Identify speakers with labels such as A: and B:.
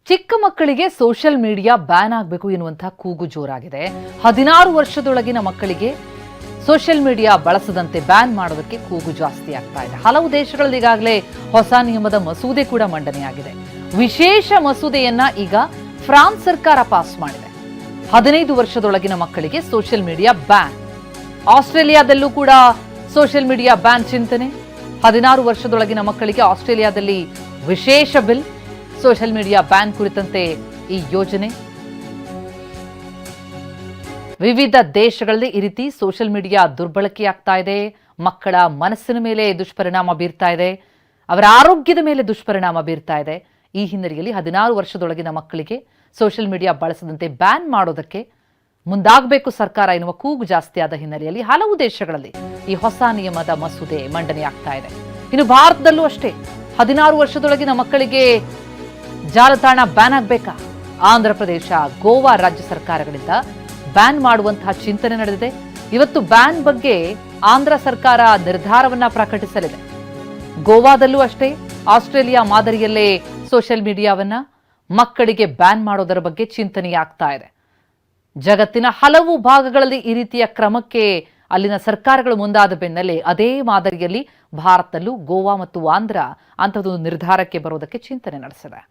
A: ಚಿಕ್ಕ ಮಕ್ಕಳಿಗೆ social media ban ಆಗಬೇಕು ಎನ್ನುವಂತಹ ಕೂಗು ಜೋರಾಗಿದೆ. 16 ವರ್ಷದೊಳಗಿನ ಮಕ್ಕಳಿಗೆ ಸೋಷಿಯಲ್ ಮೀಡಿಯಾ ಬಳಸದಂತೆ ಬ್ಯಾನ್ ಮಾಡೋದಕ್ಕೆ ಕೂಗು ಜಾಸ್ತಿ ಆಗ್ತಾ ಇದೆ. ಹಲವು ದೇಶಗಳಲ್ಲಿ ಈಗಾಗಲೇ ಹೊಸ ನಿಯಮದ ಮಸೂದೆ ಕೂಡ ಮಂಡನೆಯಾಗಿದೆ. ವಿಶೇಷ ಮಸೂದೆಯನ್ನ ಈಗ ಫ್ರಾನ್ಸ್ ಸರ್ಕಾರ ಪಾಸ್ ಮಾಡಿದೆ. 15 ವರ್ಷದೊಳಗಿನ ಮಕ್ಕಳಿಗೆ ಸೋಷಿಯಲ್ ಮೀಡಿಯಾ ಬ್ಯಾನ್. ಆಸ್ಟ್ರೇಲಿಯಾದಲ್ಲೂ ಕೂಡ ಸೋಷಿಯಲ್ ಮೀಡಿಯಾ ಬ್ಯಾನ್ ಚಿಂತನೆ. 16 ವರ್ಷದೊಳಗಿನ ಮಕ್ಕಳಿಗೆ ಆಸ್ಟ್ರೇಲಿಯಾದಲ್ಲಿ ವಿಶೇಷ ಬಿಲ್. ಸೋಷಿಯಲ್ ಮೀಡಿಯಾ ಬ್ಯಾನ್ ಕುರಿತಂತೆ ಈ ಯೋಜನೆ. ವಿವಿಧ ದೇಶಗಳಲ್ಲಿ ಈ ರೀತಿ ಸೋಷಿಯಲ್ ಮೀಡಿಯಾ ದುರ್ಬಳಕೆಯಾಗ್ತಾ ಇದೆ. ಮಕ್ಕಳ ಮನಸ್ಸಿನ ಮೇಲೆ ದುಷ್ಪರಿಣಾಮ ಬೀರ್ತಾ ಇದೆ, ಅವರ ಆರೋಗ್ಯದ ಮೇಲೆ ದುಷ್ಪರಿಣಾಮ ಬೀರ್ತಾ ಇದೆ. ಈ ಹಿನ್ನೆಲೆಯಲ್ಲಿ 16 ವರ್ಷದೊಳಗಿನ ಮಕ್ಕಳಿಗೆ ಸೋಷಿಯಲ್ ಮೀಡಿಯಾ ಬಳಸದಂತೆ ಬ್ಯಾನ್ ಮಾಡೋದಕ್ಕೆ ಮುಂದಾಗಬೇಕು ಸರ್ಕಾರ ಎನ್ನುವ ಕೂಗು ಜಾಸ್ತಿ ಆದ ಹಿನ್ನೆಲೆಯಲ್ಲಿ ಹಲವು ದೇಶಗಳಲ್ಲಿ ಈ ಹೊಸ ನಿಯಮದ ಮಸೂದೆ ಮಂಡನೆಯಾಗ್ತಾ ಇದೆ. ಇನ್ನು ಭಾರತದಲ್ಲೂ ಅಷ್ಟೇ 16 ವರ್ಷದೊಳಗಿನ ಮಕ್ಕಳಿಗೆ ಜಾಲತಾಣ ಬ್ಯಾನ್ ಆಗಬೇಕಾ? ಆಂಧ್ರ ಪ್ರದೇಶ, ಗೋವಾ ರಾಜ್ಯ ಸರ್ಕಾರಗಳಿಂದ ಬ್ಯಾನ್ ಮಾಡುವಂತಹ ಚಿಂತನೆ ನಡೆದಿದೆ. ಇವತ್ತು ಬ್ಯಾನ್ ಬಗ್ಗೆ ಆಂಧ್ರ ಸರ್ಕಾರ ನಿರ್ಧಾರವನ್ನ ಪ್ರಕಟಿಸಲಿದೆ. ಗೋವಾದಲ್ಲೂ ಅಷ್ಟೇ ಆಸ್ಟ್ರೇಲಿಯಾ ಮಾದರಿಯಲ್ಲೇ ಸೋಷಿಯಲ್ ಮೀಡಿಯಾವನ್ನ ಮಕ್ಕಳಿಗೆ ಬ್ಯಾನ್ ಮಾಡೋದರ ಬಗ್ಗೆ ಚಿಂತನೆಯಾಗ್ತಾ ಇದೆ. ಜಗತ್ತಿನ ಹಲವು ಭಾಗಗಳಲ್ಲಿ ಈ ರೀತಿಯ ಕ್ರಮಕ್ಕೆ ಅಲ್ಲಿನ ಸರ್ಕಾರಗಳು ಮುಂದಾದ ಬೆನ್ನಲ್ಲೇ ಅದೇ ಮಾದರಿಯಲ್ಲಿ ಭಾರತದಲ್ಲೂ ಗೋವಾ ಮತ್ತು ಆಂಧ್ರ ಅಂಥದ್ದೊಂದು ನಿರ್ಧಾರಕ್ಕೆ ಬರೋದಕ್ಕೆ ಚಿಂತನೆ ನಡೆಸಿದೆ.